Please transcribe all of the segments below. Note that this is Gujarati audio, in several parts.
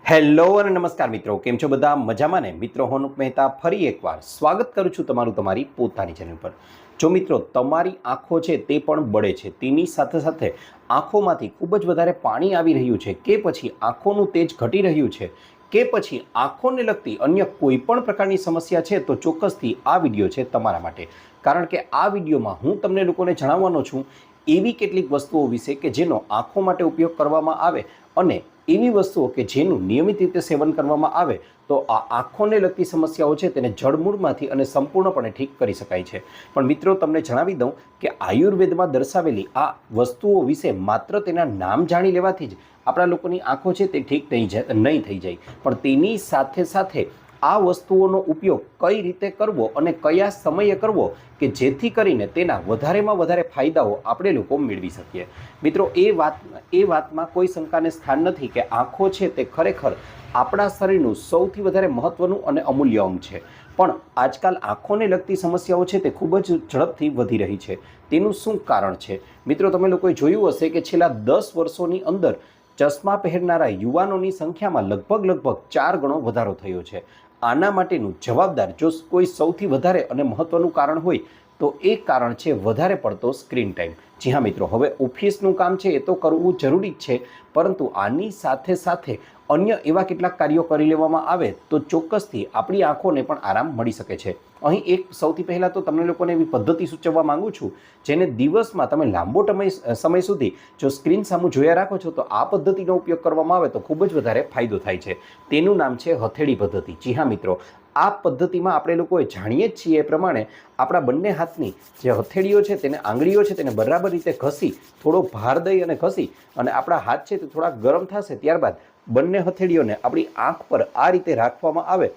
હેલો અને નમસ્કાર મિત્રો, કેમ છો બધા? મજામાં ને? મિત્રો, હું અનુપ મહેતા ફરી એકવાર સ્વાગત કરું છું તમારું તમારી પોતાની ચેનલ પર. જો મિત્રો, તમારી આંખો છે તે પણ બળે છે, તેની સાથે સાથે આંખોમાંથી ખૂબ જ વધારે પાણી આવી રહ્યું છે, કે પછી આંખોનું તેજ ઘટી રહ્યું છે, કે પછી આંખોને લગતી અન્ય કોઈ પણ પ્રકારની સમસ્યા છે, તો ચોક્કસથી આ વિડીયો છે તમારા માટે. કારણ કે આ વિડીયોમાં હું તમને લોકોને જણાવવાનો છું એવી કેટલીક વસ્તુઓ વિશે કે જેનો આંખો માટે ઉપયોગ કરવામાં આવે, અને એવી વસ્તુઓ કે જેનું નિયમિત રીતે સેવન કરવામાં આવે તો આ આંખોને લગતી સમસ્યાઓ છે તેને જડમૂળમાંથી અને સંપૂર્ણપણે ઠીક કરી શકાય છે. પણ મિત્રો, તમને જણાવી દઉં કે આયુર્વેદમાં દર્શાવેલી આ વસ્તુઓ વિશે માત્ર તેના નામ જાણી લેવાથી જ આપણા લોકોની આંખો છે તે ઠીક નહીં થઈ જાય, પણ તેની સાથે સાથે આ વસ્તુઓનો ઉપયોગ કઈ રીતે કરવો અને કયા સમયે કરવો કે જેથી કરીને તેના વધારેમાં વધારે ફાયદાઓ આપણે લોકો મેળવી શકીએ. મિત્રો, એ વાતમાં કોઈ શંકાને સ્થાન નથી કે આંખો છે તે ખરેખર આપણા શરીરનું સૌથી વધારે મહત્ત્વનું અને અમૂલ્ય અંગ છે. પણ આજકાલ આંખોને લગતી સમસ્યાઓ છે તે ખૂબ જ ઝડપથી વધી રહી છે. તેનું શું કારણ છે? મિત્રો, તમે લોકોએ જોયું હશે કે છેલ્લા 10 વર્ષોની અંદર ચશ્મા પહેરનારા યુવાનોની સંખ્યામાં લગભગ 4 ગણો વધારો થયો છે. આના માટેનું જવાબદાર જો કોઈ સૌથી વધારે અને મહત્ત્વનું કારણ હોય તો એ કારણ છે વધારે પડતો સ્ક્રીન ટાઈમ. જી હા મિત્રો, હવે ઓફિસનું કામ છે એ તો કરવું જરૂરી જ છે, પરંતુ આની સાથે સાથે અન્ય એવા કેટલાક કાર્યો કરી લેવામાં આવે તો ચોક્કસથી આપણી આંખોને પણ આરામ મળી શકે છે. અહીં એક સૌથી પહેલાં તો તમને લોકોને એવી પદ્ધતિ સૂચવવા માગું છું જેને દિવસમાં તમે લાંબો સમય સુધી જો સ્ક્રીન સામું જોયા રાખો છો તો આ પદ્ધતિનો ઉપયોગ કરવામાં આવે તો ખૂબ જ વધારે ફાયદો થાય છે. તેનું નામ છે હથેળી પદ્ધતિ. જી હા મિત્રો, આ પદ્ધતિમાં આપણે લોકોએ જાણીએ જ છીએ એ પ્રમાણે આપણા બંને હાથની જે હથેળીઓ છે તેને આંગળીઓ છે તેને બરાબર રીતે ઘસી, થોડો ભાર દઈ અને ઘસી અને આપણા હાથ છે તે થોડા ગરમ થશે ત્યારબાદ બંને હથેળીઓને આપણી આંખ પર આ રીતે રાખવામાં આવે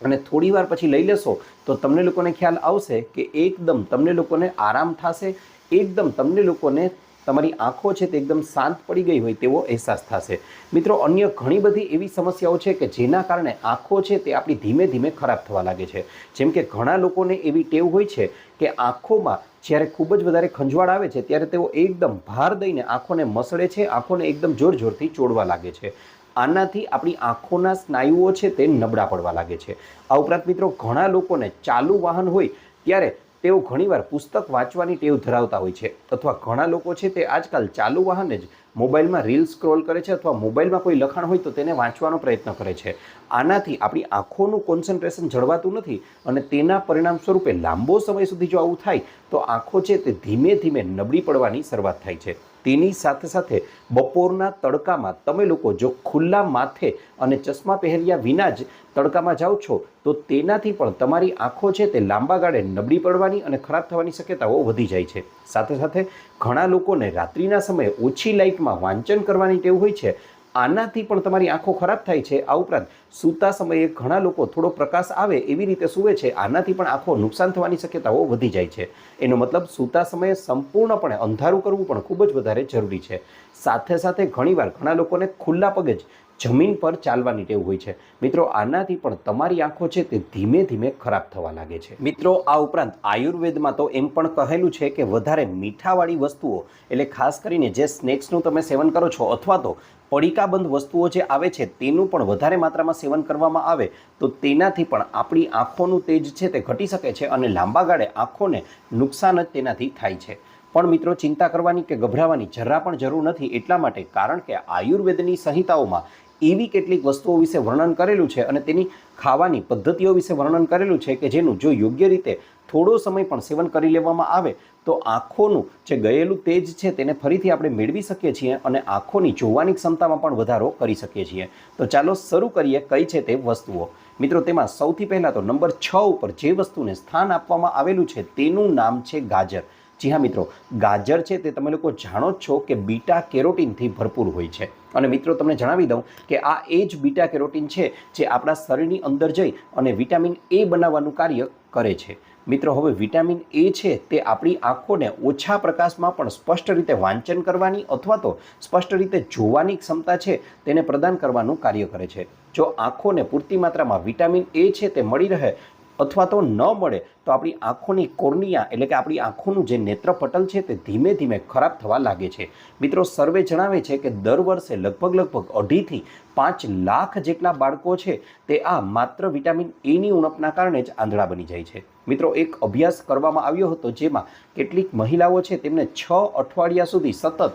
અને થોડી વાર પછી લઈ લેશો તો તમને લોકોને ખ્યાલ આવશે કે એકદમ તમને લોકોને આરામ થશે, એકદમ તમને લોકોને તમારી આંખો છે તે એકદમ શાંત પડી ગઈ હોય તેવો અહેસાસ થશે. મિત્રો, અન્ય ઘણી બધી એવી સમસ્યાઓ છે કે જેના કારણે આંખો છે તે આપણી ધીમે ધીમે ખરાબ થવા લાગે છે. જેમ કે ઘણા લોકોને એવી ટેવ હોય છે કે આંખોમાં જ્યારે ખૂબ જ વધારે ખંજવાળ આવે છે ત્યારે તેઓ એકદમ ભાર દઈને આંખોને મસળે છે, આંખોને એકદમ જોરથી ચોડવા લાગે છે. આનાથી આપણી આંખોના સ્નાયુઓ છે તે નબળા પડવા લાગે છે. આ ઉપરાંત મિત્રો, ઘણા લોકોને ચાલુ વાહન હોય ત્યારે તેઓ ઘણીવાર પુસ્તક વાંચવાની ટેવ ધરાવતા હોય છે, અથવા ઘણા લોકો છે તે આજકાલ ચાલુ વાહને જ મોબાઈલમાં રીલ સ્ક્રોલ કરે છે અથવા મોબાઈલમાં કોઈ લખાણ હોય તો તેને વાંચવાનો પ્રયત્ન કરે છે. આનાથી આપણી આંખોનું કોન્સન્ટ્રેશન જળવાતું નથી અને તેના પરિણામ સ્વરૂપે લાંબો સમય સુધી જો આવું થાય તો આંખો છે તે ધીમે ધીમે નબળી પડવાની શરૂઆત થાય છે. તેની સાથે સાથે બપોરના તડકામાં તમે લોકો જો ખુલ્લા માથે અને ચશ્મા પહેર્યા વિના જ તડકામાં જાઓ છો તો તેનાથી પણ તમારી આંખો છે તે લાંબા ગાળે નબળી પડવાની અને ખરાબ થવાની શક્યતાઓ વધી જાય છે. સાથે સાથે ઘણા લોકોને રાત્રિના સમયે ઓછી લાઇટમાં વાંચન કરવાની ટેવ હોય છે, આનાથી પણ તમારી આંખો ખરાબ થાય છે. આ ઉપરાંત સૂતા સમયે ઘણા લોકો થોડો પ્રકાશ આવે એવી રીતે સૂવે છે, આનાથી પણ આંખો નુકસાન થવાની શક્યતાઓ વધી જાય છે. એનો મતલબ સૂતા સમયે સંપૂર્ણપણે અંધારું કરવું પણ ખૂબ જ વધારે જરૂરી છે. સાથે સાથે ઘણીવાર ઘણા લોકોને ખુલ્લા પગે જ જમીન પર ચાલવાની ટેવ હોય છે. મિત્રો, આનાથી પણ તમારી આંખો છે તે ધીમે ધીમે ખરાબ થવા લાગે છે. મિત્રો, આ ઉપરાંત આયુર્વેદમાં તો એમ પણ કહેલું છે કે વધારે મીઠાવાળી વસ્તુઓ એટલે ખાસ કરીને જે સ્નેક્સનું તમે સેવન કરો છો અથવા તો પડીકાબંધ વસ્તુઓ જે આવે છે તેનું પણ વધારે માત્રામાં સેવન કરવામાં આવે તો તેનાથી પણ આપણી આંખોનું તેજ છે તે ઘટી શકે છે અને લાંબા ગાળે આંખોને નુકસાન જ તેનાથી થાય છે. પણ મિત્રો, ચિંતા કરવાની કે ગભરાવાની જરા પણ જરૂર નથી. એટલા માટે કારણ કે આયુર્વેદની સંહિતાઓમાં એવી કેટલીક વસ્તુઓ વિશે વર્ણન કરેલું છે અને તેની ખાવાની પદ્ધતિઓ વિશે વર્ણન કરેલું છે કે જેનું જો યોગ્ય રીતે થોડો સમય પણ સેવન કરી લેવામાં આવે તો આંખોનું જે ગયેલું તેજ છે તેને ફરીથી આપણે મેળવી શકીએ છીએ અને આંખોની જોવાની ક્ષમતામાં પણ વધારો કરી શકીએ છીએ. તો ચાલો શરૂ કરીએ કઈ છે તે વસ્તુઓ. મિત્રો, તેમાં સૌથી પહેલાં તો નંબર 6 ઉપર જે વસ્તુને સ્થાન આપવામાં આવેલું છે તેનું નામ છે ગાજર. જી હા મિત્રો, ગાજર છે તે તમે લોકો જાણો જ છો કે બીટા કેરોટીનથી ભરપૂર હોય છે. અને મિત્રો, તમને જણાવી દઉં કે આ એ જ બીટા કેરોટીન છે જે આપણા શરીરની અંદર જઈ અને વિટામિન એ બનાવવાનું કાર્ય કરે છે. મિત્રો, હવે વિટામિન એ છે તે આપણી આંખોને ઓછા પ્રકાશમાં પણ સ્પષ્ટ રીતે વાંચન કરવાની અથવા તો સ્પષ્ટ રીતે જોવાની ક્ષમતા છે તેને પ્રદાન કરવાનું કાર્ય કરે છે. જો આંખોને પૂરતી માત્રામાં વિટામિન એ છે તે મળી રહે અથવા તો ન મળે તો આપણી આંખોની કોર્નિયા એટલે કે આપણી આંખોનું જે નેત્રપટલ છે તે ધીમે ધીમે ખરાબ થવા લાગે છે। મિત્રો સર્વે જણાવે છે કે દર વર્ષે લગભગ 2.5 થી 5 લાખ જેટલા બાળકો છે તે આ માત્ર વિટામિન એની ઉણપના કારણે જ આંધળા બની જાય છે। મિત્રો એક અભ્યાસ કરવામાં આવ્યો હતો જેમાં કેટલીક મહિલાઓ છે તેમને 6 અઠવાડિયા સુધી સતત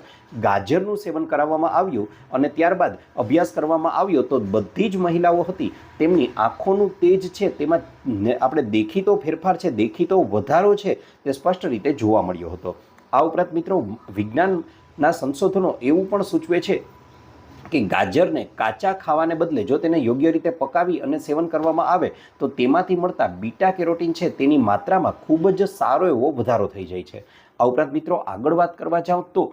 ગાજરનું સેવન કરાવવામાં આવ્યું અને ત્યારબાદ અભ્યાસ કરવામાં આવ્યો તો બધી જ મહિલાઓ હતી તેમની આંખોનું તેજ છે તેમાં આપણે દેખીતો ફેરફાર છે, દેખીતો વધારો છે તે સ્પષ્ટ રીતે જોવા મળ્યો હતો। આ ઉપરાંત મિત્રો વિજ્ઞાનના સંશોધનો એવું પણ સૂચવે છે કે ગાજરને કાચા ખાવાને બદલે જો તેને યોગ્ય રીતે પકાવી અને સેવન કરવામાં આવે તો તેમાંથી મળતા બીટા કેરોટીન છે તેની માત્રામાં ખૂબ જ સારો એવો વધારો થઈ જાય છે। આ ઉપરાંત મિત્રો આગળ વાત કરવા જાઉં તો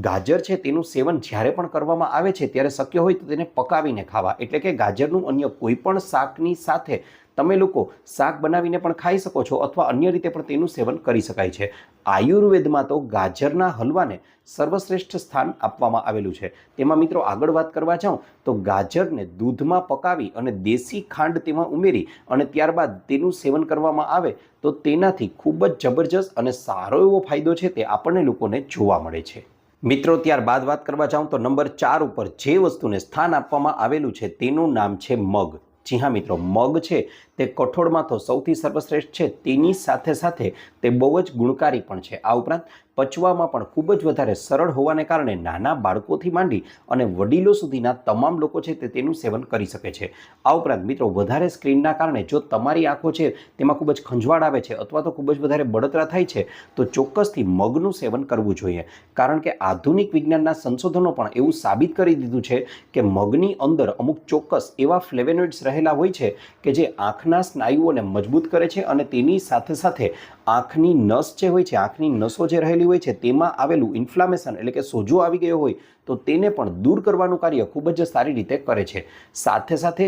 ગાજર છે તેનું સેવન જ્યારે પણ કરવામાં આવે છે ત્યારે શક્ય હોય તો તેને પકાવીને ખાવા, એટલે કે ગાજરનું અન્ય કોઈ પણ શાકની સાથે તમે લોકો શાક બનાવીને પણ ખાઈ શકો છો અથવા અન્ય રીતે પણ તેનું સેવન કરી શકાય છે। આયુર્વેદમાં તો ગાજરના હલવાને સર્વશ્રેષ્ઠ સ્થાન આપવામાં આવેલું છે। તેમાં મિત્રો આગળ વાત કરવા જાઉં તો ગાજરને દૂધમાં પકાવી અને દેશી ખાંડ તેમાં ઉમેરી અને ત્યારબાદ તેનું સેવન કરવામાં આવે તો તેનાથી ખૂબ જ જબરજસ્ત અને સારો એવો ફાયદો છે તે આપણને લોકોને જોવા મળે છે। મિત્રો ત્યારબાદ વાત કરવા જાઉં તો નંબર 4 ઉપર જે વસ્તુને સ્થાન આપવામાં આવેલું છે તેનું નામ છે મગ। જી હા મિત્રો, મગ છે તે કઠોળમાં તો સૌથી સર્વશ્રેષ્ઠ છે, તેની સાથે સાથે તે બહુ જ ગુણકારી પણ છે। આ ઉપરાંત પચવામાં પણ ખૂબ જ વધારે સરળ હોવાને કારણે નાના બાળકોથી માંડી અને વડીલો સુધીના તમામ લોકો છે તે તેનું સેવન કરી શકે છે। આ ઉપરાંત મિત્રો વધારે સ્ક્રીનના કારણે જો તમારી આંખો છે તેમાં ખૂબ જ ખંજવાળ આવે છે અથવા તો ખૂબ જ વધારે બળતરા થાય છે તો ચોક્કસથી મગનું સેવન કરવું જોઈએ, કારણ કે આધુનિક વિજ્ઞાનના સંશોધનો પણ એવું સાબિત કરી દીધું છે કે મગની અંદર અમુક ચોક્કસ એવા ફ્લેવેનોઇડ્સ રહેલા હોય છે કે જે આંખના સ્નાયુઓને મજબૂત કરે છે અને તેની સાથે સાથે આંખની નસ જે હોય છે, આંખની નસો જે રહેલી હોય છે તેમાં આવેલું ઇન્ફ્લામેશન એટલે કે સોજો આવી ગયો હોય તો તેને પણ દૂર કરવાનું કાર્ય ખૂબ જ સારી રીતે કરે છે। સાથે સાથે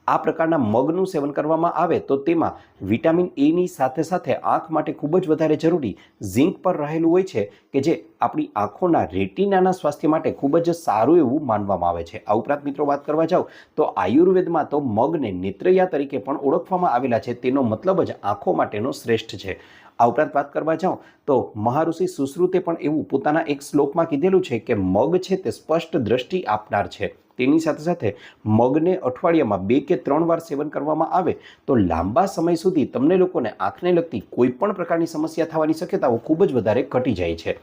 આ પ્રકારના મગનું સેવન કરવામાં આવે તો તેમાં વિટામિન એની સાથે સાથે આંખ માટે ખૂબ જ વધારે જરૂરી ઝિંક પર રહેલું હોય છે કે જે આપણી આંખોના રેટિનાના સ્વાસ્થ્ય માટે ખૂબ જ સારું એવું માનવામાં આવે છે। આ ઉપરાંત મિત્રો વાત કરવા જાઉં તો આયુર્વેદમાં તો મગને નેત્રયા તરીકે પણ ઓળખવામાં આવેલા છે, તેનો મતલબ જ આંખો માટેનો શ્રેષ્ઠ છે। આ ઉપરાંત વાત કરવા જાઉં તો મહાઋષિ સુશ્રુતે પણ એવું પોતાના એક શ્લોકમાં કીધેલું છે કે મગ છે તે સ્પષ્ટ દ્રષ્ટિ આપનાર છે। તેની સાથે સાથે મગને અઠવાડિયામાં 2 કે 3 વાર સેવન કરવામાં આવે તો લાંબા સમય સુધી તમને લોકોને આંખને લગતી કોઈ પણ પ્રકારની સમસ્યા થવાની શક્યતાઓ ખૂબ જ વધારે ઘટી જાય છે।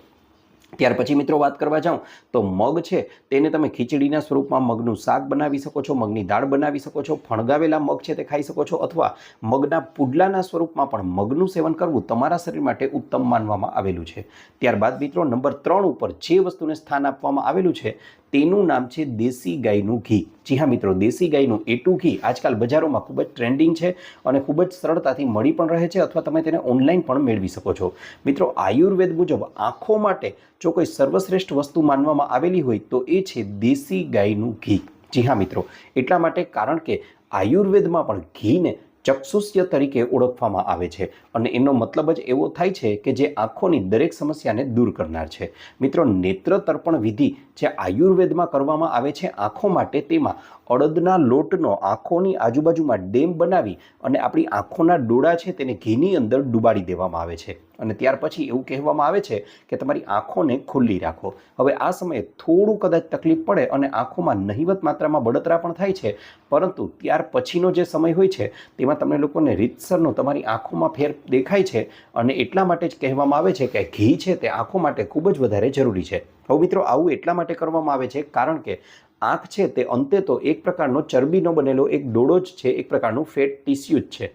ત્યાર પછી મિત્રો વાત કરવા જાઉં તો મગ છે તેને તમે ખીચડીના સ્વરૂપમાં મગનું શાક બનાવી શકો છો, મગની દાળ બનાવી શકો છો, ફણગાવેલા મગ છે તે ખાઈ શકો છો અથવા મગના પુડલાના સ્વરૂપમાં પણ મગનું સેવન કરવું તમારા શરીર માટે ઉત્તમ માનવામાં આવેલું છે। ત્યારબાદ મિત્રો નંબર 3 ઉપર જે વસ્તુને સ્થાન આપવામાં આવેલું છે તેનું નામ છે દેશી ગાયનું ઘી। જી હા મિત્રો, દેશી ગાયનું એટું ઘી આજકાલ બજારોમાં ખૂબ જ ટ્રેન્ડિંગ છે અને ખૂબ જ સરળતાથી મળી પણ રહે છે અથવા તમે તેને ઓનલાઈન પણ મેળવી શકો છો। મિત્રો આયુર્વેદ મુજબ આંખો માટે જો કોઈ સર્વશ્રેષ્ઠ વસ્તુ માનવામાં આવેલી હોય તો એ છે દેશી ગાયનું ઘી। જી હા મિત્રો, એટલા માટે કારણ કે આયુર્વેદમાં પણ ઘીને ચક્ષુષ્ય તરીકે ઓળખવામાં આવે છે અને એનો મતલબ જ એવો થાય છે કે જે આંખોની દરેક સમસ્યાને દૂર કરનાર છે। મિત્રો નેત્ર તર્પણ વિધિ જે આયુર્વેદમાં કરવામાં આવે છે આંખો માટે, તેમાં અડદના લોટનો આંખોની આજુબાજુમાં ડેમ બનાવી અને આપણી આંખોના ડોળા છે તેને ઘીની અંદર ડુબાડી દેવામાં આવે છે અને ત્યાર પછી એવું કહેવામાં આવે છે કે તમારી આંખોને ખુલ્લી રાખો। હવે આ સમયે થોડું કદાચ તકલીફ પડે અને આંખોમાં નહિવત માત્રામાં બળતરા પણ થાય છે, પરંતુ ત્યાર પછીનો જે સમય હોય છે તેમાં તમને લોકોને રીતસરનો તમારી આંખોમાં ફેર દેખાય છે અને એટલા માટે જ કહેવામાં આવે છે કે ઘી છે તે આંખો માટે ખૂબ જ વધારે જરૂરી છે। હવે મિત્રો આવું એટલા માટે કરવામાં આવે છે કારણ કે આંખ છે તે અંતે તો એક પ્રકારનો ચરબીનો બનેલો એક ડોળો જ છે, એક પ્રકારનું ફેટ ટિશ્યુ જ છે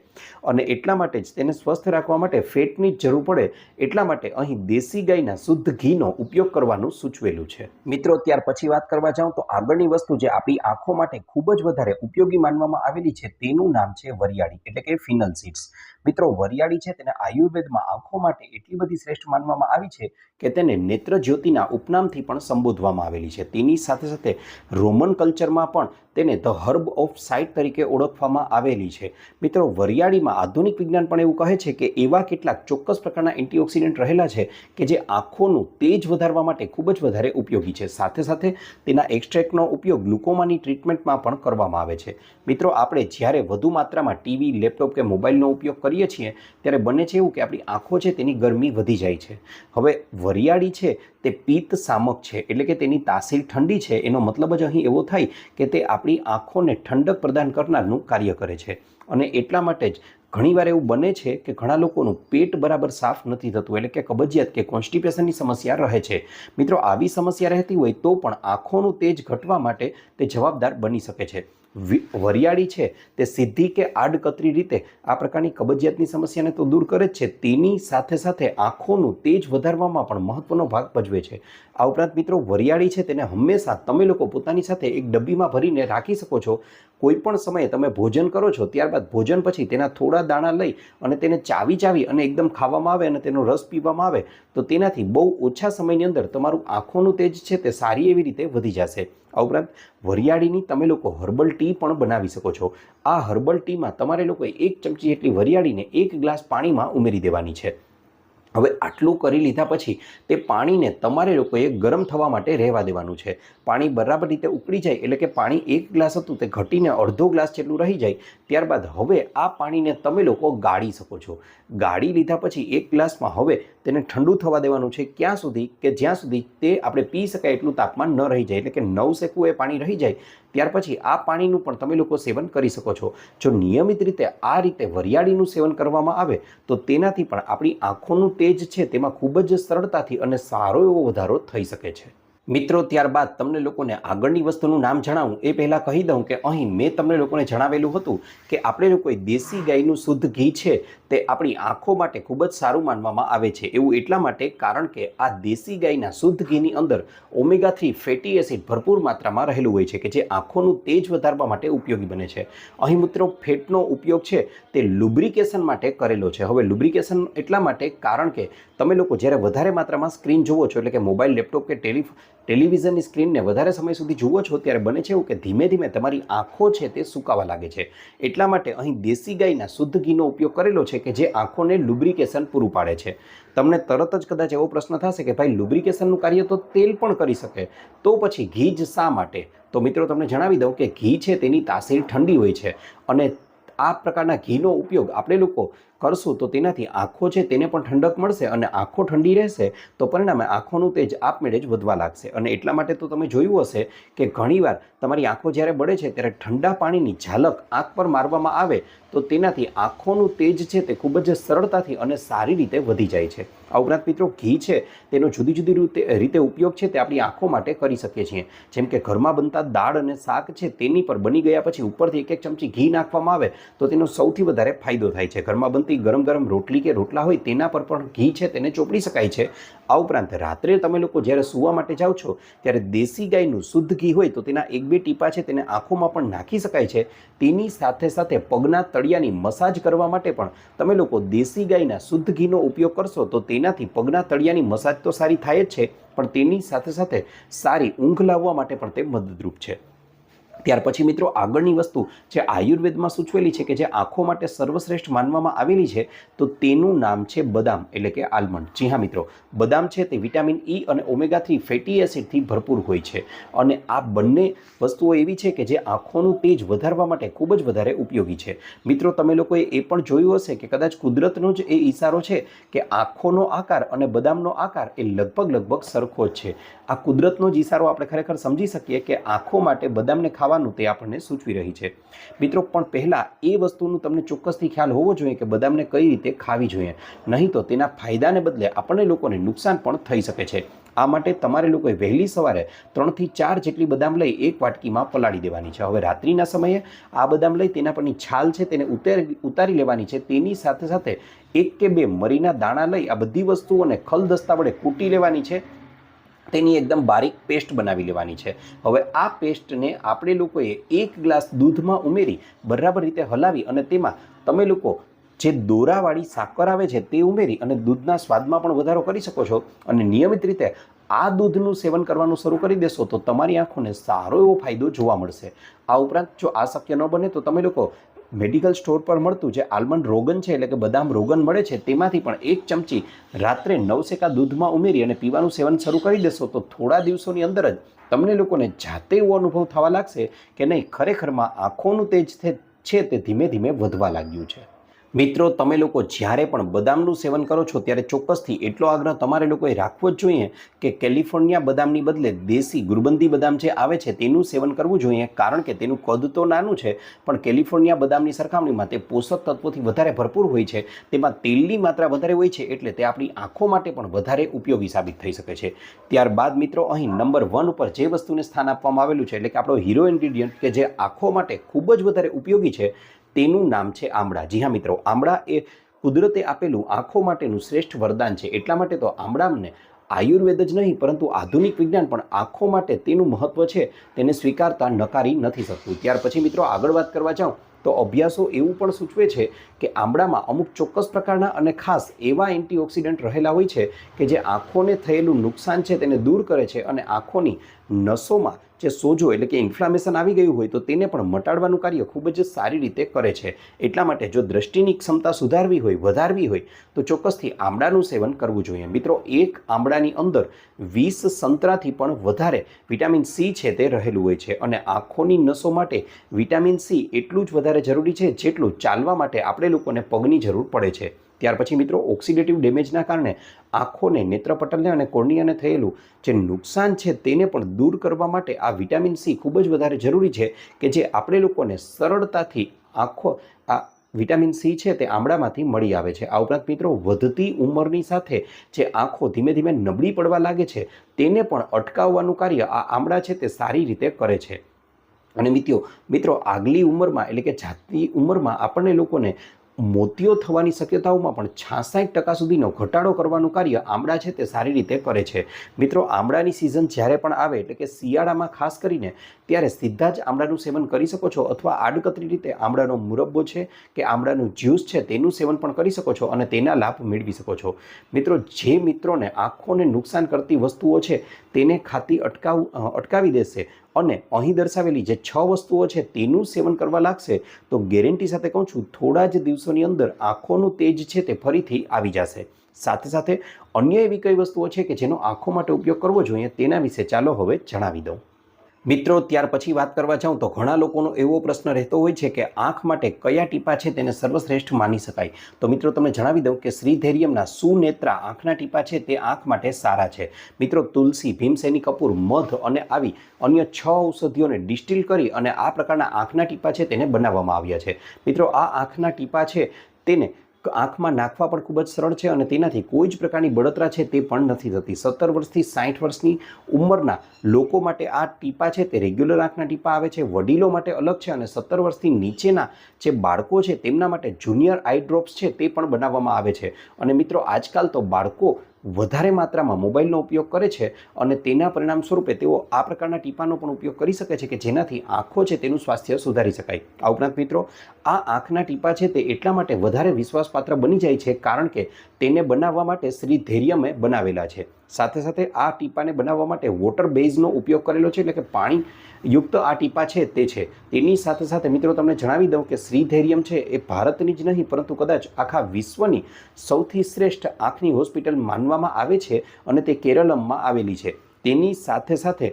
અને એટલા માટે જ તેને સ્વસ્થ રાખવા માટે ફેટની જ જરૂર પડે, એટલા માટે અહીં દેશી ગાયના શુદ્ધ ઘીનો ઉપયોગ કરવાનું સૂચવેલું છે। મિત્રો ત્યાર પછી વાત કરવા જાઉં તો આગળની વસ્તુ જે આપણી આંખો માટે ખૂબ જ વધારે ઉપયોગી માનવામાં આવેલી છે તેનું નામ છે વરિયાળી એટલે કે ફિનલ સીડ્સ। મિત્રો વરિયાળી છે તેને આયુર્વેદમાં આંખો માટે એટલી બધી શ્રેષ્ઠ માનવામાં આવી છે કે તેને નેત્ર જ્યોતિના ઉપનામથી પણ સંબોધવામાં આવેલી છે। તેની સાથે સાથે રોમન કલ્ચરમાં પણ તેને ધ હર્બ ઓફ સાઇટ તરીકે ઓળખવામાં આવેલી છે। મિત્રો વરિયાળી વરિયાળીમાં આધુનિક વિજ્ઞાન પણ એવું કહે છે કે એવા કેટલાક ચોક્કસ પ્રકારના એન્ટીઓક્સિડન્ટ રહેલા છે કે જે આંખોનું તેજ વધારવા માટે ખૂબ જ વધારે ઉપયોગી છે. સાથે સાથે તેના એક્સ્ટ્રેક્ટનો ઉપયોગ ગ્લુકોમાની ટ્રીટમેન્ટમાં પણ કરવામાં આવે છે. મિત્રો, આપણે જ્યારે વધુ માત્રામાં ટીવી, લેપટોપ કે મોબાઈલનો ઉપયોગ કરીએ છીએ ત્યારે બને છે એવું કે આપણી આંખો છે તેની ગરમી વધી જાય છે. હવે વરિયાળી છે તે પિત્ત શામક છે, એટલે કે તેની તાસીર ઠંડી છે. એનો મતલબ જ અહીં એવો થાય કે તે આપણી આંખોને ઠંડક પ્રદાન કરનારનું કાર્ય કરે છે. અને એટલા માટે જ ઘણીવાર એવું બને છે કે ઘણા લોકોનું પેટ બરાબર સાફ નથી થતું, એટલે કે કબજિયાત કે કોન્સ્ટિપેશનની સમસ્યા રહે છે. મિત્રો, આવી સમસ્યા રહેતી હોય તો પણ આંખોનું તેજ ઘટવા માટે તે જવાબદાર બની શકે છે. વરિયાળી છે તે સીધી કે આડકતરી રીતે આ પ્રકારની કબજિયાતની સમસ્યાને તો દૂર કરે જ છે, તેની સાથે સાથે આંખોનું તેજ વધારવામાં પણ મહત્વનો ભાગ ભજવે છે. આ ઉપરાંત મિત્રો, વરિયાળી છે તેને હંમેશા તમે લોકો પોતાની સાથે એક ડબ્બીમાં ભરીને રાખી શકો છો. કોઈ પણ સમયે તમે ભોજન કરો છો ત્યારબાદ ભોજન પછી તેના થોડા દાણા લઈ અને તેને ચાવી અને એકદમ ખાવામાં આવે અને તેનો રસ પીવામાં આવે તો તેનાથી બહુ ઓછા સમયની અંદર તમારું આંખોનું તેજ છે તે સારી એવી રીતે વધી જશે. આ ઉપરાંત વરિયાળીની તમે લોકો હર્બલ ટી પણ બનાવી શકો છો. આ હર્બલ ટીમાં તમારે લોકોએ 1 ચમચી જેટલી વરિયાળીને 1 ગ્લાસ પાણીમાં ઉમેરી દેવાની છે. હવે આટલું કરી લીધા પછી તે પાણીને તમારે લોકોએ ગરમ થવા માટે રહેવા દેવાનું છે. પાણી બરાબર રીતે ઉકળી જાય એટલે કે પાણી 1 ગ્લાસ હતું તે ઘટીને અડધો ગ્લાસ જેટલું રહી જાય ત્યારબાદ હવે આ પાણીને તમે લોકો ગાળી શકો છો. ગાળી લીધા પછી 1 ગ્લાસમાં હવે તેને ઠંડુ થવા દેવાનું છે ક્યાં સુધી કે જ્યાં સુધી તે આપણે પી શકાય એટલું તાપમાન ન રહી જાય, એટલે કે નવસેકું એ પાણી રહી જાય. ત્યાર પછી આ પાણીનું પણ તમે લોકો સેવન કરી શકો છો. જો નિયમિત રીતે આ રીતે વરિયાળીનું સેવન કરવામાં આવે તો તેનાથી પણ આપણી આંખોનું તેજ છે તેમાં ખૂબ જ સરળતાથી અને સારો એવો વધારો થઈ શકે છે. મિત્રો, ત્યારબાદ તમને લોકોને આગળની વસ્તુનું નામ જણાવું એ પહેલાં કહી દઉં કે અહીં મેં તમને લોકોને જણાવેલું હતું કે આપણે લોકોએ દેશી ગાયનું શુદ્ધ ઘી છે તે આપણી આંખો માટે ખૂબ જ સારું માનવામાં આવે છે. એવું એટલા માટે કારણ કે આ દેશી ગાયના શુદ્ધ ઘીની અંદર ઓમેગા-3 ફેટી એસિડ ભરપૂર માત્રામાં રહેલું હોય છે કે જે આંખોનું તેજ વધારવા માટે ઉપયોગી બને છે. અહીં મિત્રો, ફેટનો ઉપયોગ છે તે લુબ્રિકેશન માટે કરેલો છે. હવે લુબ્રિકેશન એટલા માટે કારણ કે તમે લોકો જ્યારે વધારે માત્રામાં સ્ક્રીન જુઓ છો, એટલે કે મોબાઈલ, લેપટોપ કે ટેલિવિઝનની સ્ક્રીનને વધારે સમય સુધી જુઓ છો ત્યારે બને છે એવું કે ધીમે ધીમે તમારી આંખો છે તે સુકાવા લાગે છે. એટલા માટે અહીં દેશી ગાયના શુદ્ધ ઘીનો ઉપયોગ કરેલો છે કે જે આંખોને લુબ્રિકેશન પૂરું પાડે છે. તમને તરત જ કદાચ એવો પ્રશ્ન થશે કે ભાઈ, લુબ્રિકેશનનું કાર્ય તો તેલ પણ કરી શકે, તો પછી ઘી જ શા માટે? તો મિત્રો, તમને જણાવી દઉં કે ઘી છે તેની તાસીર ઠંડી હોય છે અને આ પ્રકારના ઘીનો ઉપયોગ આપણે લોકો કરશું તો તેનાથી આંખો છે તેને પણ ઠંડક મળશે અને આંખો ઠંડી રહેશે તો પરિણામે આંખોનું તેજ આપમેળે જ વધવા લાગશે. અને એટલા માટે તો તમે જોયું હશે કે ઘણીવાર તમારી આંખો જ્યારે બળે છે ત્યારે ઠંડા પાણીની ઝાલક આંખ પર મારવામાં આવે તો તેનાથી આંખોનું તેજ છે તે ખૂબ જ સરળતાથી અને સારી રીતે વધી જાય છે. આ ઉપરાંત મિત્રો, ઘી છે તેનો જુદી જુદી રીતે ઉપયોગ છે તે આપણી આંખો માટે કરી શકીએ છીએ. જેમ કે ઘરમાં બનતા દાળ અને શાક છે તેની પર બની ગયા પછી ઉપરથી 1 ચમચી ઘી નાખવામાં આવે તો તેનો સૌથી વધારે ફાયદો થાય છે. ઘરમાં બનતી ગરમ રોટલી કે રોટલા હોય તેના પર પણ ઘી છે તેને ચોપડી શકાય છે. આ ઉપરાંત રાત્રે તમે લોકો જ્યારે સૂવા માટે જાઓ છો ત્યારે દેશી ગાયનું શુદ્ધ ઘી હોય તો તેના 1-2 ટીપા છે તેને આંખોમાં પણ નાખી શકાય છે. તેની સાથે સાથે પગના તળિયાની મસાજ કરવા માટે પણ તમે લોકો દેશી ગાયના શુદ્ધ ઘીનો ઉપયોગ કરશો તો તેનાથી પગના તળિયાની મસાજ તો સારી થાય જ છે, પણ તેની સાથે સાથે સારી ઊંઘ લાવવા માટે પણ તે મદદરૂપ છે. ત્યાર પછી મિત્રો, આગળની વસ્તુ જે આયુર્વેદમાં સૂચવેલી છે કે જે આંખો માટે સર્વશ્રેષ્ઠ માનવામાં આવેલી છે તો તેનું નામ છે બદામ, એટલે કે આલમંડ. જી હા મિત્રો, બદામ છે તે વિટામિન E અને ઓમેગા-3 ફેટી એસિડથી ભરપૂર હોય છે અને આ બંને વસ્તુઓ એવી છે કે જે આંખોનું તેજ વધારવા માટે ખૂબ જ વધારે ઉપયોગી છે. મિત્રો, તમે લોકોએ એ પણ જોયું હશે કે કદાચ કુદરતનો જ એ ઈશારો છે કે આંખોનો આકાર અને બદામનો આકાર એ લગભગ સરખો જ છે. આ કુદરતનો જ ઈશારો આપણે ખરેખર સમજી શકીએ કે આંખો માટે બદામને ખાવાનું તે આપણને સૂચવી રહી છે. મિત્રો, પણ પહેલાં એ વસ્તુનું તમને ચોક્કસથી ખ્યાલ હોવો જોઈએ કે બદામને કઈ રીતે ખાવી જોઈએ, નહીં તો તેના ફાયદાને બદલે આપણને લોકોને નુકસાન પણ થઈ શકે છે. આ માટે તમારે લોકોએ વહેલી સવારે 3 થી 4 જેટલી બદામ લઈ 1 વાટકીમાં પલાળી દેવાની છે. હવે રાત્રિના સમયે આ બદામ લઈ તેના પરની છાલ છે તેને ઉતારી લેવાની છે. તેની સાથે સાથે 1 કે 2 મરીના દાણા લઈ આ બધી વસ્તુઓને ખલદસ્તા વડે કૂટી લેવાની છે. તેની એકદમ બારીક પેસ્ટ બનાવી લેવાની છે. હવે આ પેસ્ટને આપણે લોકોએ 1 ગ્લાસ દૂધમાં ઉમેરી બરાબર રીતે હલાવી અને તેમાં તમે લોકો જે દોરાવાળી સાકર આવે છે તે ઉમેરી અને દૂધના સ્વાદમાં પણ વધારો કરી શકો છો અને નિયમિત રીતે આ દૂધનું સેવન કરવાનું શરૂ કરી દેશો તો તમારી આંખોને સારો એવો ફાયદો જોવા મળશે. આ ઉપરાંત જો આ શક્ય ન બને તો તમે લોકો મેડિકલ સ્ટોર પર મળતું જે આલમંડ રોગન છે એટલે કે બદામ રોગન મળે છે તેમાંથી પણ 1 ચમચી રાત્રે નવસેકા દૂધમાં ઉમેરી અને પીવાનું સેવન શરૂ કરી દેશો તો થોડા દિવસોની અંદર જ તમને લોકોને જાતે એવો અનુભવ થવા લાગશે કે નહીં, ખરેખરમાં આંખોનું તેજ છે તે ધીમે ધીમે વધવા લાગ્યું છે. મિત્રો, તમે લોકો જ્યારે પણ બદામનું સેવન કરો છો ત્યારે ચોક્કસથી એટલો આગ્રહ તમારે લોકોએ રાખવો જ જોઈએ કે કેલિફોર્નિયા બદામની બદલે દેશી ગુરબંદી બદામ જે આવે છે તેનું સેવન કરવું જોઈએ, કારણ કે તેનું કદ તો નાનું છે પણ કેલિફોર્નિયા બદામની સરખામણીમાં તે પોષક તત્વોથી વધારે ભરપૂર હોય છે, તેમાં તેલની માત્રા વધારે હોય છે એટલે તે આપણી આંખો માટે પણ વધારે ઉપયોગી સાબિત થઈ શકે છે. ત્યારબાદ મિત્રો, અહીં નંબર 1 ઉપર જે વસ્તુને સ્થાન આપવામાં આવેલું છે એટલે કે આપણો હીરો ઇન્ગ્રીડિયન્ટ કે જે આંખો માટે ખૂબ જ વધારે ઉપયોગી છે તેનું નામ છે આમળા. જી હા મિત્રો, આમળા એ કુદરતે આપેલું આંખો માટેનું શ્રેષ્ઠ વરદાન છે. એટલા માટે તો આમળાને આયુર્વેદ જ નહીં પરંતુ આધુનિક વિજ્ઞાન પણ આંખો માટે તેનું મહત્વ છે તેને સ્વીકારતા નકારી નથી શકતું. ત્યાર પછી મિત્રો આગળ વાત કરવા જાઉં તો અભ્યાસો એવું પણ સૂચવે છે કે આમળામાં અમુક ચોક્કસ પ્રકારના અને ખાસ એવા એન્ટીઓક્સિડન્ટ રહેલા હોય છે કે જે આંખોને થયેલું નુકસાન છે તેને દૂર કરે છે અને આંખોની નસોમાં જે સોજો એટલે કે ઇન્ફ્લામેશન આવી ગયું હોય તો તેને પણ મટાડવાનું કાર્ય ખૂબ જ સારી રીતે કરે છે. એટલા માટે જો દ્રષ્ટિની ક્ષમતા સુધારવી હોય, વધારવી હોય તો ચોક્કસથી આમળાનું સેવન કરવું જોઈએ. મિત્રો, એક આમળાની અંદર 20 સંતરાથી પણ વધારે વિટામિન સી છે તે રહેલું હોય છે અને આંખોની નસો માટે વિટામિન સી એટલું જ વધારે જરૂરી છે જેટલું ચાલવા માટે આપણે લોકોને પગની જરૂર પડે છે. ત્યાર પછી મિત્રો, ઓક્સિડેટિવ ડેમેજના કારણે આંખોને, નેત્રપટલને અને કોર્નિયાને થયેલું જે નુકસાન છે તેને પણ દૂર કરવા માટે આ વિટામિન સી ખૂબ જ વધારે જરૂરી છે કે જે આપણે લોકોને સરળતાથી આ વિટામિન સી છે તે આમળામાંથી મળી આવે છે. આ ઉપરાંત મિત્રો, વધતી ઉંમરની સાથે જે આંખો ધીમે ધીમે નબળી પડવા લાગે છે તેને પણ અટકાવવાનું કાર્ય આ આમળા છે તે સારી રીતે કરે છે. અને મિત્રો આગલી ઉંમરમાં એટલે કે જાતી ઉંમરમાં આપણને લોકોને મોતિયો થવાની શક્યતાઓમાં પણ 66% સુધીનો ઘટાડો કરવાનું કાર્ય આમળા છે તે સારી રીતે કરે છે. મિત્રો, આમળાની સિઝન જ્યારે પણ આવે એટલે કે શિયાળામાં ખાસ કરીને ત્યારે સીધા જ આમળાનું સેવન કરી શકો છો અથવા આડકતરી રીતે આમળાનો મુરબ્બો છે કે આમળાનું જ્યુસ છે તેનું સેવન પણ કરી શકો છો અને તેના લાભ મેળવી શકો છો. મિત્રો, જે મિત્રોને આંખોને નુકસાન કરતી વસ્તુઓ છે તેને ખાતી અટકાવી દેશે અને અહીં દર્શાવેલી જે 6 વસ્તુઓ છે તેનું સેવન કરવા લાગશે તો ગેરંટી સાથે કહું છું થોડા જ દિવસોની અંદર આંખોનું તેજ છે તે ફરીથી આવી જશે. સાથે સાથે અન્ય એવી કઈ વસ્તુઓ છે કે જેનો આંખો માટે ઉપયોગ કરવો જોઈએ તેના વિશે ચાલો હવે જણાવી દઉં. મિત્રો, ત્યાર પછી વાત કરવા જાઉં તો ઘણા લોકોનો એવો પ્રશ્ન રહેતો હોય છે કે આંખ માટે કયા ટીપા છે તેને સર્વશ્રેષ્ઠ માની શકાય. તો મિત્રો, તમને જણાવી દઉં કે શ્રીધૈર્યમના સુનેત્રા આંખના ટીપા છે તે આંખ માટે સારા છે. મિત્રો, તુલસી, ભીમસેની કપૂર, મધ અને આવી અન્ય 6 ઔષધિઓને ડિસ્ટિલ કરી અને આ પ્રકારના આંખના ટીપા છે તેને બનાવવામાં આવ્યા છે. મિત્રો, આ આંખના ટીપા છે તેને આંખમાં નાખવા પણ ખૂબ જ સરળ છે અને તેનાથી કોઈ જ પ્રકારની બળતરા છે તે પણ નથી થતી. 17 વર્ષથી 60 વર્ષની ઉંમરના લોકો માટે આ ટીપા છે તે રેગ્યુલર આંખના ટીપા આવે છે. વડીલો માટે અલગ છે અને 17 વર્ષથી નીચેના જે બાળકો છે તેમના માટે જુનિયર આઈ ડ્રોપ્સ છે તે પણ બનાવવામાં આવે છે. અને મિત્રો, આજકાલ તો બાળકો વધારે માત્રામાં મોબાઈલનો ઉપયોગ કરે છે અને તેના પરિણામ સ્વરૂપે તેઓ આ પ્રકારના ટીપાનો પણ ઉપયોગ કરી શકે છે કે જેનાથી આંખો છે તેનું સ્વાસ્થ્ય સુધારી શકાય. આ ઉપરાંત મિત્રો, આ આંખના ટીપા છે તે એટલા માટે વધારે વિશ્વાસપાત્ર બની જાય છે કારણ કે તેને બનાવવા માટે શ્રીધૈર્યમે બનાવેલા છે. સાથે સાથે આ ટીપાને બનાવવા માટે વોટર બેઝનો ઉપયોગ કરેલો છે એટલે કે પાણીયુક્ત આ ટીપા છે તે છે. તેની સાથે સાથે મિત્રો તમને જણાવી દઉં કે શ્રીધૈર્યમ છે એ ભારતની જ નહીં પરંતુ કદાચ આખા વિશ્વની સૌથી શ્રેષ્ઠ આંખની હોસ્પિટલ માનવામાં આવે છે અને તે કેરળમાં આવેલી છે. તેની સાથે સાથે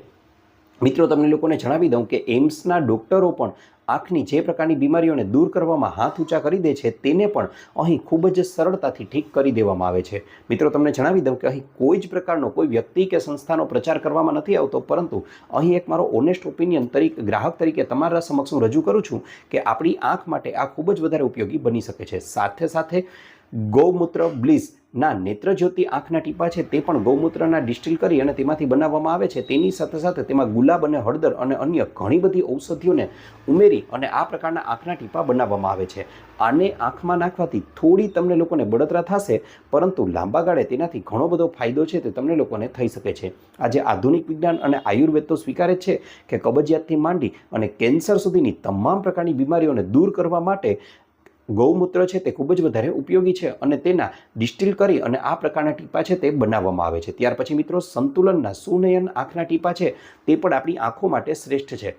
મિત્રો તમને લોકોને જણાવી દઉં કે એમ્સના ડૉક્ટરો પણ આંખની જે પ્રકારની બીમારીઓને દૂર કરવામાં હાથ ઊંચા કરી દે છે તેને પણ અહીં ખૂબ જ સરળતાથી ઠીક કરી દેવામાં આવે છે. મિત્રો, તમને જણાવી દઉં કે અહીં કોઈ જ પ્રકારનો કોઈ વ્યક્તિ કે સંસ્થાનો પ્રચાર કરવામાં નથી આવતો પરંતુ અહીં એક મારો ઓનેસ્ટ ઓપિનિયન ગ્રાહક તરીકે તમારા સમક્ષ હું રજૂ કરું છું કે આપણી આંખ માટે આ ખૂબ જ વધારે ઉપયોગી બની શકે છે. સાથે સાથે ગૌમૂત્ર બ્લીસ ના નેત્રજ્યોતિ આંખના ટીપા છે તે પણ ગૌમૂત્રના ડિસ્ટિલ કરી અને તેમાંથી બનાવવામાં આવે છે. તેની સાથે સાથે તેમાં ગુલાબ અને હળદર અને અન્ય ઘણી બધી ઔષધિઓને ઉમેરી અને આ પ્રકારના આંખના ટીપા બનાવવામાં આવે છે. આને આંખમાં નાખવાથી થોડી તમને લોકોને બળતરા થશે પરંતુ લાંબા ગાળે તેનાથી ઘણો બધો ફાયદો છે તે તમને લોકોને થઈ શકે છે. આજે આધુનિક વિજ્ઞાન અને આયુર્વેદ તો સ્વીકારે છે કે કબજિયાતથી માંડી અને કેન્સર સુધીની તમામ પ્રકારની બીમારીઓને દૂર કરવા માટે ગૌમૂત્ર છે તે ખૂબ જ વધારે ઉપયોગી છે અને તેના ડિસ્ટિલ કરી અને આ પ્રકારના ટીપા છે તે બનાવવામાં આવે છે. ત્યાર પછી મિત્રો, સંતુલનના સુનયન આંખના ટીપા છે તે પણ આપણી આંખો માટે શ્રેષ્ઠ છે.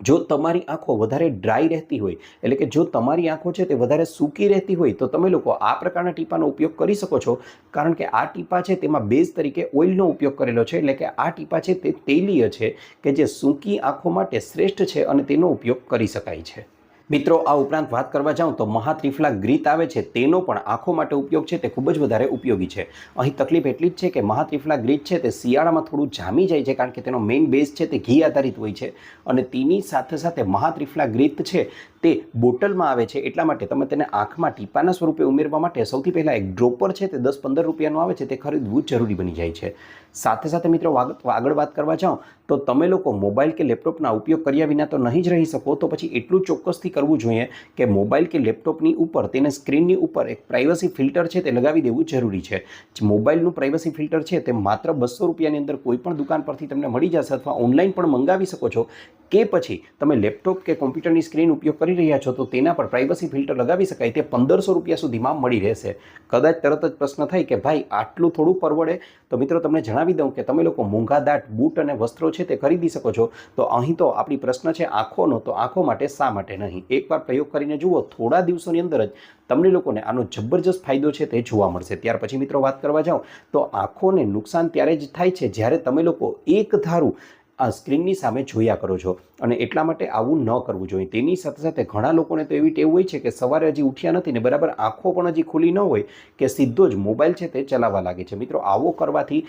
જો તમારી આંખો વધારે ડ્રાય રહેતી હોય, એટલે કે જો તમારી આંખો છે તે વધારે સૂકી રહેતી હોય, તો તમે લોકો આ પ્રકારના ટીપાનો ઉપયોગ કરી શકો છો. કારણ કે આ ટીપા છે તેમાં બેઝ તરીકે ઓઇલનો ઉપયોગ કરેલો છે, એટલે કે આ ટીપા છે તે તેલીય છે કે જે સૂકી આંખો માટે શ્રેષ્ઠ છે અને તેનો ઉપયોગ કરી શકાય છે. મિત્રો, આ ઉપરાંત વાત કરવા જાઉં તો મહાત્રિફલા ગ્રીત આવે છે, તેનો પણ આંખો માટે ઉપયોગ છે તે ખૂબ જ વધારે ઉપયોગી છે. અહીં તકલીફ એટલી જ છે કે મહાત્રિફલા ગ્રીત છે તે શિયાળામાં થોડું જામી જાય છે, કારણ કે તેનો મેઇન બેઝ છે તે ઘી આધારિત હોય છે. અને તેની સાથે સાથે મહાત્રિફલા ગ્રીત છે તે બોટલમાં આવે છે, એટલા માટે તમે તેને આંખમાં ટીપાના સ્વરૂપે ઉમેરવા માટે સૌથી પહેલાં એક ડ્રોપર છે તે 10-15 રૂપિયાનું આવે છે, તે ખરીદવું જરૂરી બની જાય છે. સાથે સાથે મિત્રો આગળ વાત કરવા જાઓ તો તમે લોકો મોબાઈલ કે લેપટોપના ઉપયોગ કર્યા વિના તો નહીં જ રહી શકો, તો પછી એટલું ચોક્કસથી કરવું જોઈએ કે મોબાઈલ કે લેપટોપની ઉપર તેને સ્ક્રીનની ઉપર એક પ્રાઇવસી ફિલ્ટર છે તે લગાવી દેવું જરૂરી છે. મોબાઈલનું પ્રાઇવસી ફિલ્ટર છે તે માત્ર 200 રૂપિયાની અંદર કોઈ પણ દુકાન પરથી તમને મળી જશે, અથવા ઓનલાઈન પણ મંગાવી શકો છો. કે પછી તમે લેપટોપ કે કોમ્પ્યુટરની સ્ક્રીન ઉપયોગ કરી રહ્યા છો તો તેના પર પ્રાઇવસી ફિલ્ટર લગાવી શકાય, તે 1500 રૂપિયા સુધીમાં મળી રહેશે. કદાચ તરત જ પ્રશ્ન થાય કે ભાઈ આટલું થોડું પરવડે, તો મિત્રો તમને જણાવી દઉં કે તમે લોકો મોંઘાદાટ બૂટ અને વસ્ત્રો છે તે ખરીદી શકો છો. તો અહીં તો આપણી પ્રશ્ન છે આંખોનો, તો આંખો માટે શા માટે નહીં? એકવાર પ્રયોગ કરીને જુઓ, થોડા દિવસોની અંદર જ તમને લોકોને આનો જબરજસ્ત ફાયદો છે તે જોવા મળશે. ત્યાર પછી મિત્રો વાત કરવા જાઓ તો આંખોને નુકસાન ત્યારે જ થાય છે જ્યારે તમે લોકો એક ધારું આ સ્ક્રીનની સામે જોયા કરો છો, અને એટલા માટે આવું ન કરવું જોઈએ. તેની સાથે સાથે ઘણા લોકોને તો એવી ટેવ હોય છે કે સવારે હજી ઉઠ્યા નથી ને બરાબર આંખો પણ હજી ખુલી ન હોય કે સીધો જ મોબાઈલ છે તે ચલાવવા લાગે છે. મિત્રો, આવો કરવાથી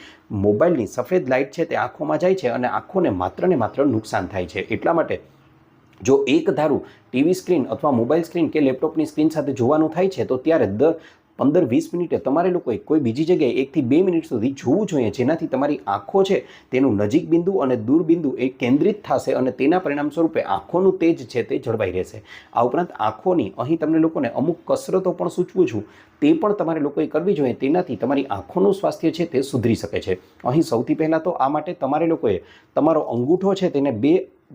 મોબાઈલની સફેદ લાઇટ છે તે આંખોમાં જાય છે અને આંખોને માત્ર ને માત્ર નુકસાન થાય છે. એટલા માટે જો એક ધારું ટીવી સ્ક્રીન અથવા મોબાઈલ સ્ક્રીન કે લેપટોપની સ્ક્રીન સાથે જોવાનું થાય છે તો ત્યારે 15-20 મિનિટે તમારે લોકોએ કોઈ બીજી જગ્યાએ 1 થી 2 મિનિટ સુધી જોવું જોઈએ, જેનાથી તમારી આંખો છે તેનું નજીક બિંદુ અને દૂર બિંદુ એ કેન્દ્રિત થશે અને તેના પરિણામ સ્વરૂપે આંખોનું તેજ છે તે જળવાઈ રહેશે. આ ઉપરાંત આંખોની અહીં તમને લોકોને અમુક કસરતો પણ સૂચવું છું, તે પણ તમારે લોકોએ કરવી જોઈએ, તેનાથી તમારી આંખોનું સ્વાસ્થ્ય છે તે સુધરી શકે છે. અહીં સૌથી પહેલાં તો આ માટે તમારે લોકોએ તમારો અંગૂઠો છે તેને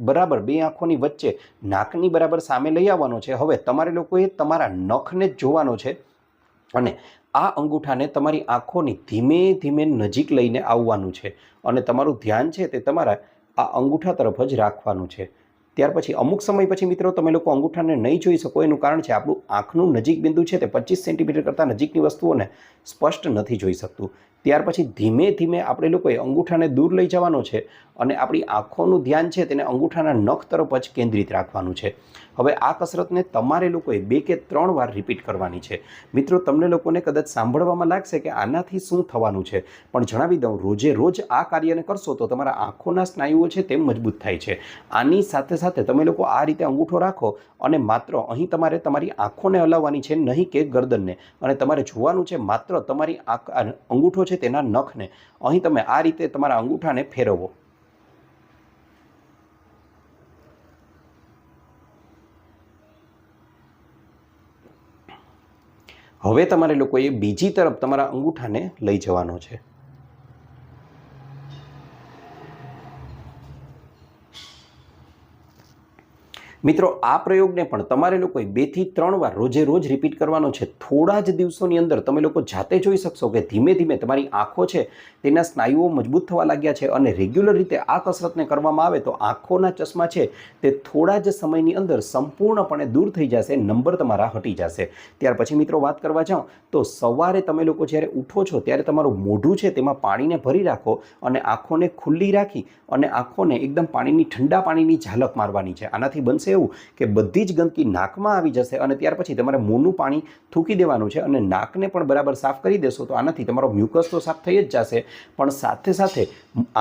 બરાબર બે આંખોની વચ્ચે નાકની બરાબર સામે લઈ આવવાનો છે. હવે તમારે લોકોએ તમારા નખને જ જોવાનો છે અને આ અંગૂઠાને તમારી આંખોની ધીમે ધીમે નજીક લઈને આવવાનું છે અને તમારું ધ્યાન છે તે તમારા આ અંગૂઠા તરફ જ રાખવાનું છે. ત્યાર પછી અમુક સમય પછી મિત્રો તમે લોકો અંગૂઠાને નહીં જોઈ શકો, એનું કારણ છે આપણું આંખનું નજીક બિંદુ છે તે 25 સેન્ટીમીટર કરતાં નજીકની વસ્તુઓને સ્પષ્ટ નથી જોઈ શકતું. ત્યાર પછી ધીમે ધીમે આપણે લોકોએ અંગૂઠાને દૂર લઈ જવાનો છે અને આપણી આંખોનું ધ્યાન છે તેને અંગૂઠાના નખ તરફ જ કેન્દ્રિત રાખવાનું છે. હવે આ કસરતને તમારે લોકોએ 2 કે 3 વાર રિપીટ કરવાની છે. મિત્રો, તમને લોકોને કદાચ સાંભળવામાં લાગશે કે આનાથી શું થવાનું છે, પણ જણાવી દઉં, રોજે રોજ આ કાર્યને કરશો તો તમારા આંખોના સ્નાયુઓ છે તે મજબૂત થાય છે. આની સાથે સાથે તમે લોકો આ રીતે અંગૂઠો રાખો અને માત્ર અહીં તમારે તમારી આંખોને હલાવવાની છે, નહીં કે ગરદનને, અને તમારે જોવાનું છે માત્ર તમારી અંગૂઠો છે તેના નખને. અહીં તમે આ રીતે તમારા અંગૂઠાને ફેરવો. હવે તમારે લોકોએ બીજી તરફ તમારા અંગૂઠાને લઈ જવાનો છે. મિત્રો, આ પ્રયોગને પણ તમારે લોકોએ 2 થી 3 વાર રોજે રોજ રિપીટ કરવાનો છે. થોડા જ દિવસોની અંદર તમે લોકો જાતે જોઈ શકશો કે ધીમે ધીમે તમારી આંખો છે તેના સ્નાયુઓ મજબૂત થવા લાગ્યા છે અને રેગ્યુલર રીતે આ કસરતને કરવામાં આવે તો આંખોના ચશ્મા છે તે થોડા જ સમયની અંદર સંપૂર્ણપણે દૂર થઈ જશે, નંબર તમારા હટી જશે. ત્યાર પછી મિત્રો વાત કરવા જાઉં તો સવારે તમે લોકો જ્યારે ઉઠો છો ત્યારે તમારું મોઢું છે તેમાં પાણીને ભરી રાખો અને આંખોને ખુલ્લી રાખી અને આંખોને એકદમ ઠંડા પાણીની ઝાલક મારવાની છે. આનાથી બનશે એવું કે બધી જ ગંદકી નાકમાં આવી જશે અને ત્યાર પછી તમારે મોંનું પાણી થૂકી દેવાનું છે અને નાકને પણ બરાબર સાફ કરી દેશો તો આનાથી તમારો મ્યુકસ તો સાફ થઈ જ જશે, પણ સાથે સાથે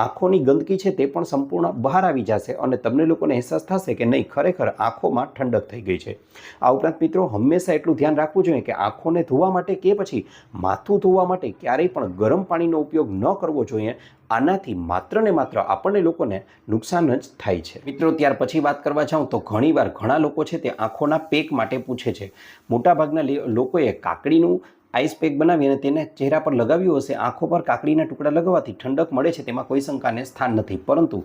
આંખોની ગંદકી છે તે પણ સંપૂર્ણ બહાર આવી જશે અને તમને લોકોને અહેસાસ થશે કે નહીં, ખરેખર આંખોમાં ઠંડક થઈ ગઈ છે. આ ઉપરાંત મિત્રો, હંમેશા એટલું ધ્યાન રાખવું જોઈએ કે આંખોને ધોવા માટે કે પછી માથું ધોવા માટે ક્યારેય પણ ગરમ પાણીનો ઉપયોગ ન કરવો જોઈએ. આનાથી માત્ર ને માત્ર આપણને લોકોને નુકસાન જ થાય છે. મિત્રો, ત્યાર પછી વાત કરવા જાઉં તો ઘણીવાર ઘણા લોકો છે તે આંખોના પેક માટે પૂછે છે. મોટાભાગના લોકોએ કાકડીનું આઈસ પેક બનાવી અને તેને ચહેરા પર લગાવ્યું હશે, આંખો પર કાકડીના ટુકડા લગાવવાથી ઠંડક મળે છે, તેમાં કોઈ શંકાને સ્થાન નથી. પરંતુ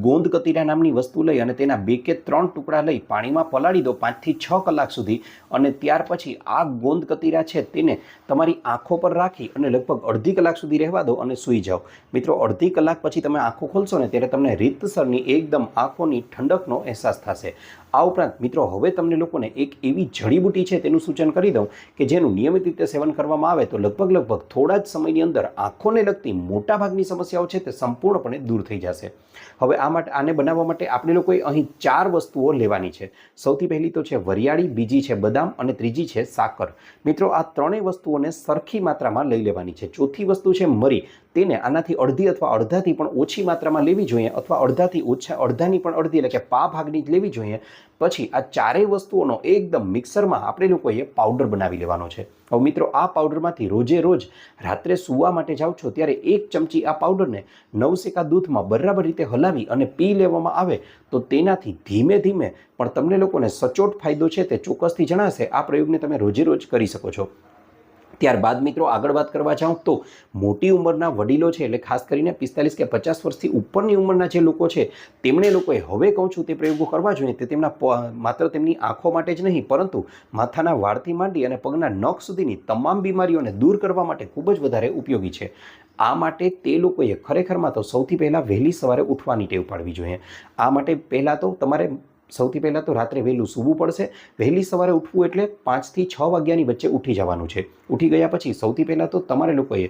ગોંદ કતીરા નામની વસ્તુ લઈ અને તેના 2 કે 3 ટુકડા લઈ પાણીમાં પલાળી દો 5 થી 6 કલાક સુધી, અને ત્યાર પછી આ ગોંદ કતીરા છે તેને તમારી આંખો પર રાખી અને લગભગ અડધી કલાક સુધી રહેવા દો અને સૂઈ જાઓ. મિત્રો, અડધી કલાક પછી તમે આંખો ખોલશો ને ત્યારે તમને રીતસરની એકદમ આંખોની ઠંડકનો અહેસાસ થશે. આ ઉપરાંત મિત્રો, હવે તમને લોકોને એક એવી જડીબુટી છે તેનું સૂચન કરી દઉં કે જેનું નિયમિત રીતે સેવન કરવામાં આવે તો લગભગ થોડા જ સમયની અંદર આંખોને લગતી મોટાભાગની સમસ્યાઓ છે તે સંપૂર્ણપણે દૂર થઈ જશે. હવે આને બનાવવા માટે આપણે લોકોએ અહીં 4 વસ્તુઓ લેવાની છે. સૌથી પહેલી તો છે વરિયાળી, બીજી છે બદામ અને ત્રીજી છે સાકર. મિત્રો, આ ત્રણેય વસ્તુઓને સરખી માત્રામાં લઈ લેવાની છે. ચોથી વસ્તુ છે મરી. તેને આનાથી અડધી અથવા અડધાથી પણ ઓછી માત્રામાં લેવી જોઈએ, અથવા અડધાથી ઓછા અડધાની પણ અડધી એટલે કે પા ભાગની જ લેવી જોઈએ. પછી આ ચારેય વસ્તુઓનો એકદમ મિક્સરમાં આપણે લોકોએ પાવડર બનાવી લેવાનો છે. હવે મિત્રો, આ પાવડરમાંથી રોજે રોજ રાત્રે સૂવા માટે જાઓ છો ત્યારે 1 ચમચી આ પાવડરને નવસેકા દૂધમાં બરાબર રીતે હલાવી અને પી લેવામાં આવે તો તેનાથી ધીમે ધીમે પણ તમને લોકોને સચોટ ફાયદો છે તે ચોક્કસથી જણાશે. આ પ્રયોગને તમે રોજે રોજ કરી શકો છો. ત્યારબાદ મિત્રો, આગળ વાત કરવા જાઉં તો મોટી ઉંમરના વડીલો છે, એટલે ખાસ કરીને 45 કે 50 વર્ષથી ઉપરની ઉંમરના જે લોકો છે તેમણે લોકોએ હવે કહું છું તે પ્રયોગો કરવા જોઈએ. તે માત્ર તેમની આંખો માટે જ નહીં, પરંતુ માથાના વાળથી માંડી અને પગના નખ સુધીની તમામ બીમારીઓને દૂર કરવા માટે ખૂબ જ વધારે ઉપયોગી છે. આ માટે તે લોકોએ ખરેખરમાં તો સૌથી પહેલાં વહેલી સવારે ઉઠવાની ટેવ પાડવી જોઈએ. આ માટે પહેલાં તો તમારે સૌથી પહેલાં તો રાત્રે વહેલું સૂવું પડશે. વહેલી સવારે ઉઠવું એટલે 5 થી 6 વાગ્યાની વચ્ચે ઉઠી જવાનું છે. ઉઠી ગયા પછી સૌથી પહેલાં તો તમારે લોકોએ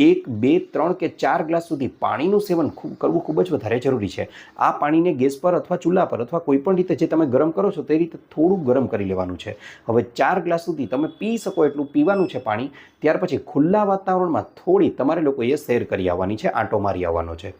1, 2, 3 કે 4 ગ્લાસ સુધી પાણીનું સેવન કરવું ખૂબ જ વધારે જરૂરી છે. આ પાણીને ગેસ પર અથવા ચૂલા પર અથવા કોઈપણ રીતે જે તમે ગરમ કરો છો તે રીતે થોડું ગરમ કરી લેવાનું છે. હવે 4 ગ્લાસ સુધી તમે પી શકો એટલું પીવાનું છે પાણી. ત્યાર પછી ખુલ્લા વાતાવરણમાં થોડી તમારે લોકોએ સૈર કરી આવવાની છે, આંટો મારી આવવાનો છે.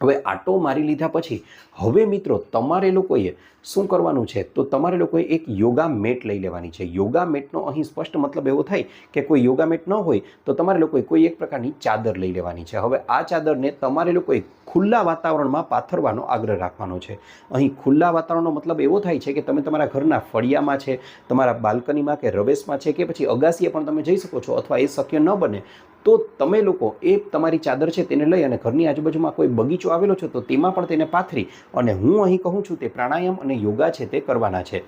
હવે આંટો મારી લીધા પછી હવે મિત્રો, તમારે લોકોએ શું કરવાનું છે તો તમારે લોકોએ એક યોગા મેટ લઈ લેવાની છે. યોગા મેટનો અહીં સ્પષ્ટ મતલબ એવો થાય કે કોઈ યોગા મેટ ન હોય તો તમારે લોકોએ કોઈ એક પ્રકારની ચાદર લઈ લેવાની છે. હવે આ ચાદરને તમારે લોકોએ ખુલ્લા વાતાવરણમાં પાથરવાનો આગ્રહ રાખવાનો છે. અહીં ખુલ્લા વાતાવરણનો મતલબ એવો થાય છે કે તમે તમારા ઘરના ફળિયામાં છે, તમારા બાલ્કનીમાં કે રવેશમાં છે, કે પછી અગાસીએ પણ તમે જઈ શકો છો, અથવા એ શક્ય ન બને તો તમે લોકો એ તમારી ચાદર છે તેને લઈ અને ઘરની આજુબાજુમાં કોઈ બગીચો આવેલો છે તો તેમાં પણ તેને પાથરી અને હું અહીં કહું છું તે પ્રાણાયામ અને યોગા છે તે કરવાના છે.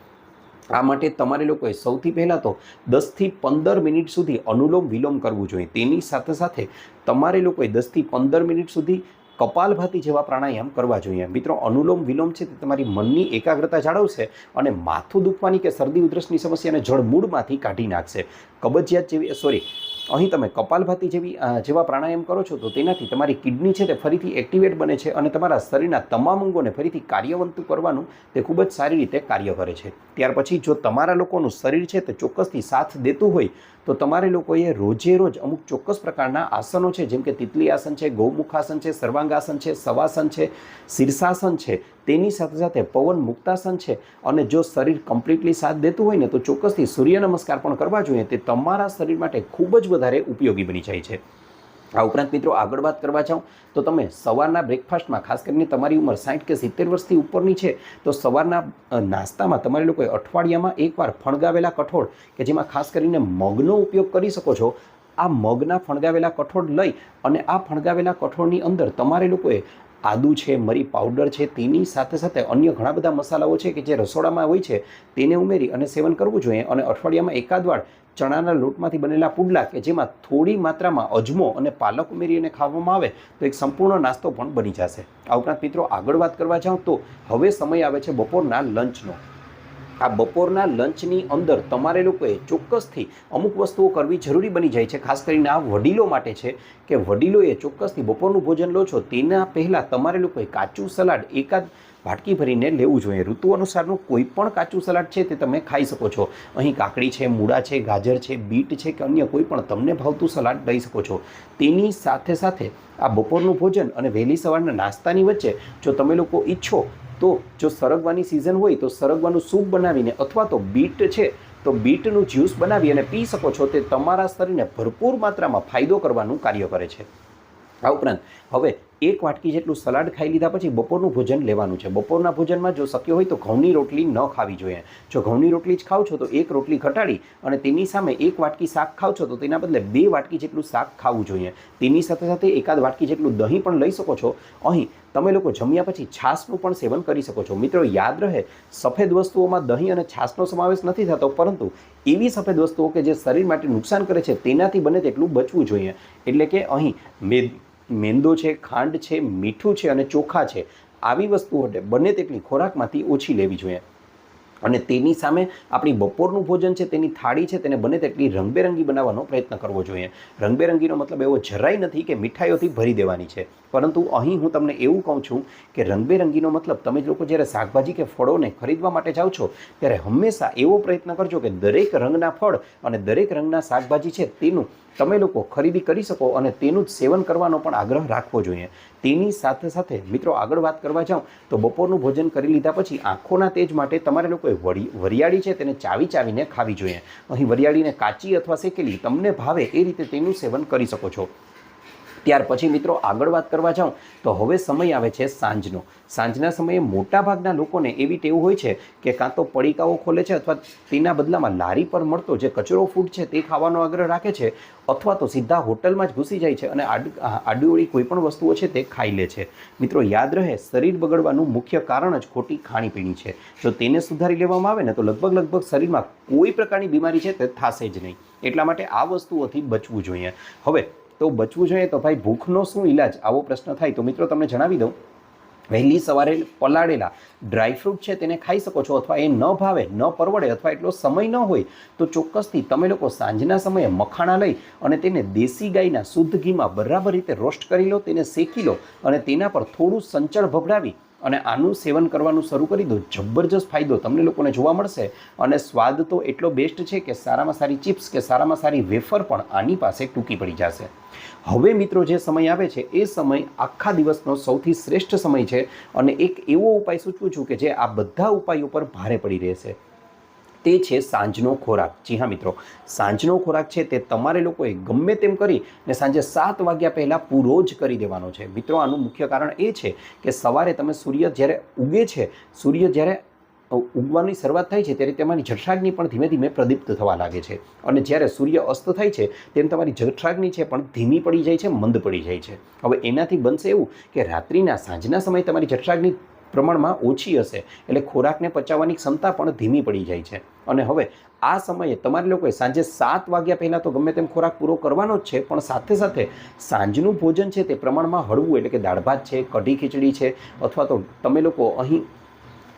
આ માટે તમારે લોકોએ સૌથી પહેલાં તો 10 થી 15 મિનિટ સુધી અનુલોમ વિલોમ કરવું જોઈએ. તેની સાથે સાથે તમારે લોકોએ 10 થી 15 મિનિટ સુધી કપાલભાતિ જેવા પ્રાણાયામ કરવા જોઈએ. મિત્રો, અનુલોમ વિલોમ છે તે તમારી મનની એકાગ્રતા જાળવશે અને માથું દુખવાની કે શરદી ઉધરસની સમસ્યાને જળમૂળમાંથી કાઢી નાખશે. કબજિયાત જેવી અહીં તમે કપાલભાતિ જેવા પ્રાણાયામ કરો છો તો તેનાથી તમારી કિડની છે તે ફરીથી એક્ટિવેટ બને છે અને તમારા શરીરના તમામ અંગોને ફરીથી કાર્યવંતું કરવાનું તે ખૂબ જ સારી રીતે કાર્ય કરે છે. ત્યાર પછી જો તમારા લોકોનું શરીર છે તે ચોક્કસથી સાથ દેતું હોય તો તમારે લોકોએ રોજે રોજ અમુક ચોક્કસ પ્રકારના આસનો છે, જેમ કે તિતલી આસન છે, ગૌમુખાસન છે, સર્વાંગાસન છે, શવાસન છે, શીર્ષાસન છે, તેની સાથે સાથે પવન મુક્તાસન છે, અને જો શરીર કમ્પ્લીટલી સાથ દેતું હોય ને તો ચોક્કસથી સૂર્ય નમસ્કાર પણ કરવા જોઈએ. તે તમારા શરીર માટે ખૂબ જ વધારે ઉપયોગી બની જાય છે. આ ઉપરાંત મિત્રો, આગળ વાત કરવા જાઉં તો તમે સવારના બ્રેકફાસ્ટમાં, ખાસ કરીને તમારી ઉંમર 60 કે 70 વર્ષથી ઉપરની છે તો સવારના નાસ્તામાં તમારે લોકોએ અઠવાડિયામાં એકવાર ફણગાવેલા કઠોળ, કે જેમાં ખાસ કરીને મગનો ઉપયોગ કરી શકો છો, આ મગના ફણગાવેલા કઠોળ લઈ અને આ ફણગાવેલા કઠોળની અંદર તમારે લોકોએ આદુ છે, મરી પાવડર છે, તેની સાથે સાથે અન્ય ઘણા બધા મસાલાઓ છે કે જે રસોડામાં હોય છે તેને ઉમેરી અને સેવન કરવું જોઈએ. અને અઠવાડિયામાં એકાદ વાર ચણાના લોટમાંથી બનેલા પુડલા, કે જેમાં થોડી માત્રામાં અજમો અને પાલક ઉમેરી અને ખાવામાં આવે તો એક સંપૂર્ણ નાસ્તો પણ બની જશે. આ ઉપરાંત મિત્રો, આગળ વાત કરવા જાઉં તો હવે સમય આવે છે બપોરના લંચનો. આ બપોરના લંચની અંદર તમારે લોકોએ ચોક્કસથી અમુક વસ્તુઓ કરવી જરૂરી બની જાય છે. ખાસ કરીને આ વડીલો માટે છે કે વડીલોએ ચોક્કસથી બપોરનું ભોજન લો છો તેના પહેલાં તમારે લોકોએ કાચું સલાડ એકાદ વાટકી ભરીને લેવું જોઈએ. ઋતુ અનુસારનું કોઈ પણ કાચું સલાડ છે તે તમે ખાઈ શકો છો. અહીં કાકડી છે, મૂળા છે, ગાજર છે, બીટ છે કે અન્ય કોઈ પણ તમને ભાવતું સલાડ લઈ શકો છો. તેની સાથે સાથે આ બપોરનું ભોજન અને વહેલી સવારના નાસ્તાની વચ્ચે જો તમે લોકો ઈચ્છો તો જો સરગવાની સિઝન હોય તો સરગવાનું સૂપ બનાવીને અથવા તો બીટ છે તો બીટનું જ્યુસ બનાવી અને પી શકો છો. તે તમારા શરીરને ભરપૂર માત્રામાં ફાયદો કરવાનું કાર્ય કરે છે. આ ઉપરાંત હવે 1 વાટકી જેટલું સલાડ ખાઈ લીધા પછી બપોરનું ભોજન લેવાનું છે. બપોરના ભોજનમાં જો શક્ય હોય તો ઘઉંની રોટલી ન ખાવી જોઈએ. જો ઘઉંની રોટલી જ ખાવ છો તો 1 રોટલી ઘટાડી અને તેની સામે 1 વાટકી શાક ખાવ છો તો તેના બદલે 2 વાટકી જેટલું શાક ખાવું જોઈએ. તેની સાથે સાથે એકાદ વાટકી જેટલું દહીં પણ લઈ શકો છો. અહીં તમે લોકો જમ્યા પછી છાશનું પણ સેવન કરી શકો છો. મિત્રો યાદ રહે, સફેદ વસ્તુઓમાં દહીં અને છાશનો સમાવેશ નથી થતો, પરંતુ એવી સફેદ વસ્તુઓ કે જે શરીર માટે નુકસાન કરે છે તેનાથી બને તેટલું બચવું જોઈએ. એટલે કે અહીં મેંદો છે, ખાંડ છે, મીઠું છે અને ચોખા છે, આવી વસ્તુઓ બને તેટલી ખોરાકમાંથી ઓછી લેવી જોઈએ. અને તેની સામે આપણી બપોરનું ભોજન છે, તેની થાળી છે, તેને બને તેટલી રંગબેરંગી બનાવવાનો પ્રયત્ન કરવો જોઈએ. રંગબેરંગીનો મતલબ એવો જરાય નથી કે મીઠાઈઓથી ભરી દેવાની છે, પરંતુ અહીં હું તમને એવું કહું છું કે રંગબેરંગીનો મતલબ તમે લોકો જ્યારે શાકભાજી કે ફળોને ખરીદવા માટે જાઓ છો ત્યારે હંમેશા એવો પ્રયત્ન કરજો કે દરેક રંગના ફળ અને દરેક રંગના શાકભાજી છે તેનું તમે લોકો ખરીદી કરી શકો અને તેનું જ સેવન કરવાનો પણ આગ્રહ રાખવો જોઈએ. તેની સાથે સાથે મિત્રો આગળ વાત કરવા જાઉં તો બપોરનું ભોજન કરી લીધા પછી આંખોના તેજ માટે તમારે લોકોએ વરિયાળી છે તેને ચાવીને ખાવી જોઈએ. અહીં વરિયાળીને કાચી અથવા શેકેલી તમને ભાવે એ રીતે તેનું સેવન કરી શકો છો. ત્યાર પછી મિત્રો આગળ વાત કરવા જાઉં તો હવે સમય આવે છે સાંજનો. સાંજના સમયે મોટાભાગના લોકોને એવી ટેવ હોય છે કે કાં તો પડીકાઓ ખોલે છે અથવા તેના બદલામાં લારી પર મળતો જે કચરો ફૂડ છે તે ખાવાનો આગ્રહ રાખે છે, અથવા તો સીધા હોટલમાં જ ઘૂસી જાય છે અને આડીઓળી કોઈ પણ વસ્તુઓ છે તે ખાઈ લે છે. મિત્રો યાદ રહે, શરીર બગડવાનું મુખ્ય કારણ જ ખોટી ખાણીપીણી છે. જો તેને સુધારી લેવામાં આવે ને તો લગભગ શરીરમાં કોઈ પ્રકારની બીમારી છે તે થશે જ નહીં. એટલા માટે આ વસ્તુઓથી બચવું જોઈએ. હવે તો બચવું જોઈએ તો ભાઈ ભૂખનો શું ઈલાજ, આવો પ્રશ્ન થાય તો મિત્રો તમને જણાવી દઉં, વહેલી સવારે પલાળેલા ડ્રાયફ્રૂટ છે તેને ખાઈ શકો છો, અથવા એ ન ભાવે, ન પરવડે અથવા એટલો સમય ન હોય તો ચોક્કસથી તમે લોકો સાંજના સમયે મખાણા લઈ અને તેને દેશી ગાયના શુદ્ધ ઘીમાં બરાબર રીતે રોસ્ટ કરી લો, તેને શેકી લો અને તેના પર થોડું સંચળ ભભરાવી અને આનું સેવન કરવાનું શરૂ કરી દો. જબરજસ્ત ફાયદો તમને લોકોને જોવા મળશે અને સ્વાદ તો એટલો બેસ્ટ છે કે સારામાં સારી ચિપ્સ કે સારામાં સારી વેફર પણ આની પાસે ટૂંકી પડી જશે. હવે મિત્રો જે સમય આવે છે એ સમય આખા દિવસનો સૌથી શ્રેષ્ઠ સમય છે અને એક એવો ઉપાય સૂચવું છું કે જે આ બધા ઉપાયો પર ભારે પડી રહેશે. તે છે સાંજનો ખોરાક. જી હા મિત્રો, સાંજનો ખોરાક છે તે તમારે લોકોએ ગમે તેમ કરી ને સાંજે 7 વાગ્યા પહેલાં પૂરો જ કરી દેવાનો છે. મિત્રો આનું મુખ્ય કારણ એ છે કે સવારે તમે સૂર્ય જ્યારે ઉગે છે, સૂર્ય જ્યારે ઉગવાની શરૂઆત થાય છે ત્યારે તમારી જઠરાગ્નિ પણ ધીમે ધીમે પ્રદીપ્ત થવા લાગે છે અને જ્યારે સૂર્ય અસ્ત થાય છે તેમ તમારી જઠરાગ્નિ છે પણ ધીમી પડી જાય છે, મંદ પડી જાય છે. હવે એનાથી બનશે એવું કે રાત્રિના સાંજના સમયે તમારી જઠરાગ્નિ પ્રમાણમાં ઓછી હશે, એટલે ખોરાકને પચાવવાની ક્ષમતા પણ ધીમી પડી જાય છે. અને હવે આ સમયે તમારે લોકોએ સાંજે 7 વાગ્યા પહેલાં તો ગમે તેમ ખોરાક પૂરો કરવાનો જ છે, પણ સાથે સાથે સાંજનું ભોજન છે તે પ્રમાણમાં હળવું, એટલે કે દાળ ભાત છે, કઢી ખીચડી છે, અથવા તો તમે લોકો અહીં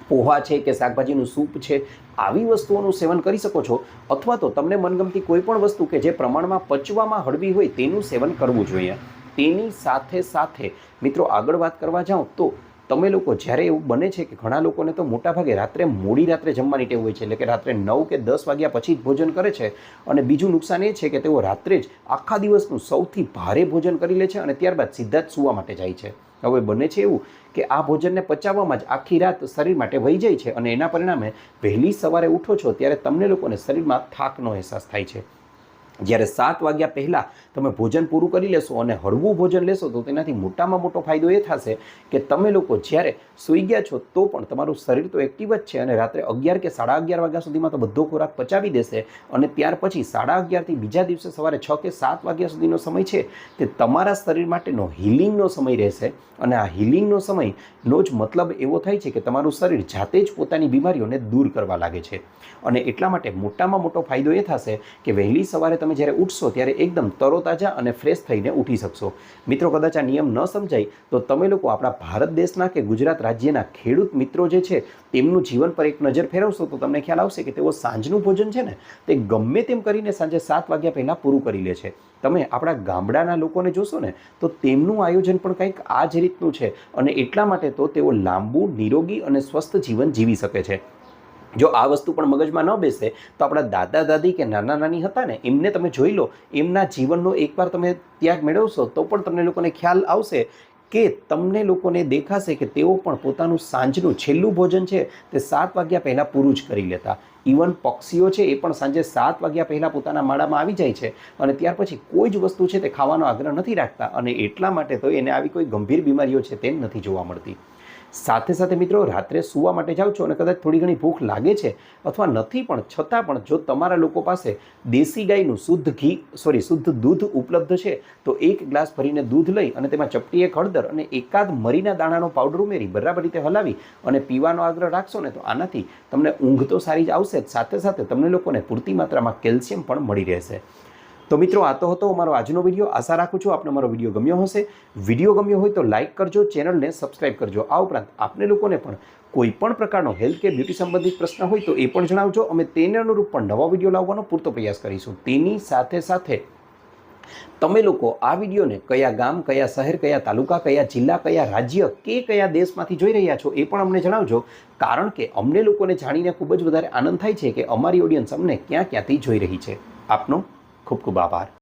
પોહા છે કે શાકભાજીનું સૂપ છે, આવી વસ્તુઓનું સેવન કરી શકો છો. અથવા તો તમને મનગમતી કોઈ પણ વસ્તુ કે જે પ્રમાણમાં પચવામાં હળવી હોય તેનું સેવન કરવું જોઈએ. તેની સાથે સાથે મિત્રો આગળ વાત કરવા જાઉં તો તમે લોકો જ્યારે એવું બને છે કે ઘણા લોકોને તો મોટાભાગે મોડી રાત્રે જમવાની ટેવ હોય છે, એટલે કે રાત્રે 9 કે 10 વાગ્યા પછી જ ભોજન કરે છે. અને બીજું નુકસાન એ છે કે તેઓ રાત્રે જ આખા દિવસનું સૌથી ભારે ભોજન કરી લે છે અને ત્યારબાદ સીધા જ સૂવા માટે જાય છે. હવે બને છે એવું કે આ ભોજનને પચાવવામાં જ આખી રાત શરીર માટે વહી જાય છે અને એના પરિણામે વહેલી સવારે ઉઠો છો ત્યારે તમને લોકોને શરીરમાં થાકનો અહેસાસ થાય છે. જ્યારે 7 વાગ્યા પહેલાં તમે ભોજન પૂરું કરી લેશો અને હળવું ભોજન લેશો તો તેનાથી મોટામાં મોટો ફાયદો એ થશે કે તમે લોકો જ્યારે સૂઈ ગયા છો તો પણ તમારું શરીર તો એક્ટિવ જ છે અને રાત્રે 11 કે 11:30 વાગ્યા સુધીમાં તો બધો ખોરાક પચાવી દેશે અને ત્યાર પછી 11:30થી બીજા દિવસે સવારે 6 કે 7 વાગ્યા સુધીનો સમય છે તે તમારા શરીર માટેનો હિલિંગનો સમય રહેશે. અને આ હિલિંગનો સમયનો જ મતલબ એવો થાય છે કે તમારું શરીર જાતે જ પોતાની બીમારીઓને દૂર કરવા લાગે છે. અને એટલા માટે મોટામાં મોટો ફાયદો એ થશે કે વહેલી સવારે તમે જ્યારે ઉઠશો ત્યારે એકદમ તરોતાજા અને ફ્રેશ થઈને ઉઠી શકશો. મિત્રો કદાચ આ નિયમ ન સમજાય તો તમે લોકો આપણા ભારત દેશના કે ગુજરાત રાજ્યના ખેડૂત મિત્રો જે છે તેમનું જીવન પર એક નજર ફેરવશો તો તમને ખ્યાલ આવશે કે તેઓ સાંજનું ભોજન છે ને તે ગમે તેમ કરીને સાંજે 7 વાગ્યા પહેલાં પૂરું કરી લે છે. તમે આપણા ગામડાના લોકોને જોશો ને તો તેમનું આયોજન પણ કંઈક આ જ રીતનું છે અને એટલા માટે તો તેઓ લાંબુ, નિરોગી અને સ્વસ્થ જીવન જીવી શકે છે. જો આ વસ્તુ પણ મગજમાં ન બેસે તો આપણા દાદા દાદી કે નાના નાની હતા ને એમને તમે જોઈ લો, એમના જીવનનો એકવાર તમે ત્યાગ મેળવશો તો પણ તમને લોકોને ખ્યાલ આવશે કે તમને લોકોને દેખાશે કે તેઓ પણ પોતાનું સાંજનું છેલ્લું ભોજન છે તે 7 વાગ્યા પહેલાં પૂરું જ કરી લેતા. ઇવન પક્ષીઓ છે એ પણ સાંજે 7 વાગ્યા પહેલાં પોતાના માળામાં આવી જાય છે અને ત્યાર પછી કોઈ જ વસ્તુ છે તે ખાવાનો આગ્રહ નથી રાખતા, અને એટલા માટે તો એને આવી કોઈ ગંભીર બીમારીઓ છે તે નથી જોવા મળતી. સાથે સાથે મિત્રો, રાત્રે સૂવા માટે જાઓ છો અને કદાચ થોડી ઘણી ભૂખ લાગે છે અથવા નથી પણ છતાં પણ જો તમારા લોકો પાસે દેશી ગાયનું શુદ્ધ દૂધ ઉપલબ્ધ છે તો 1 ગ્લાસ ભરીને દૂધ લઈ અને તેમાં ચપટી 1 હળદર અને એકાદ મરીના દાણાનો પાવડર ઉમેરી બરાબર રીતે હલાવી અને પીવાનો આગ્રહ રાખશો ને તો આનાથી તમને ઊંઘ તો સારી જ આવશે જ, સાથે સાથે તમને લોકોને પૂરતી માત્રામાં કેલ્શિયમ પણ મળી રહેશે. તો મિત્રો, આ તો હતો અમારો આજનો વિડીયો. આશા રાખું છું આપને મારો વિડીયો ગમ્યો હશે. વિડીયો ગમ્યો હોય તો લાઇક કરજો, ચેનલને સબસ્ક્રાઇબ કરજો. આ ઉપરાંત આપને લોકોને પણ કોઈ પણ પ્રકારનો હેલ્થ કે બ્યુટી સંબંધિત પ્રશ્ન હોય તો એ પણ જણાવજો. અમે તેને અનુરૂપ પણ નવા વિડીયો લાવવાનો પૂરતો પ્રયાસ કરીશું. તેની સાથે સાથે તમે લોકો આ વિડીયોને કયા ગામ, કયા શહેર, કયા તાલુકા, કયા જિલ્લા, કયા રાજ્ય કે કયા દેશમાંથી જોઈ રહ્યા છો એ પણ અમને જણાવજો, કારણ કે અમને લોકોને જાણીને ખૂબ જ વધારે આનંદ થાય છે કે અમારી ઓડિયન્સ અમને ક્યાં ક્યાંથી જોઈ રહી છે. આપનો ખૂબ ખૂબ આભાર.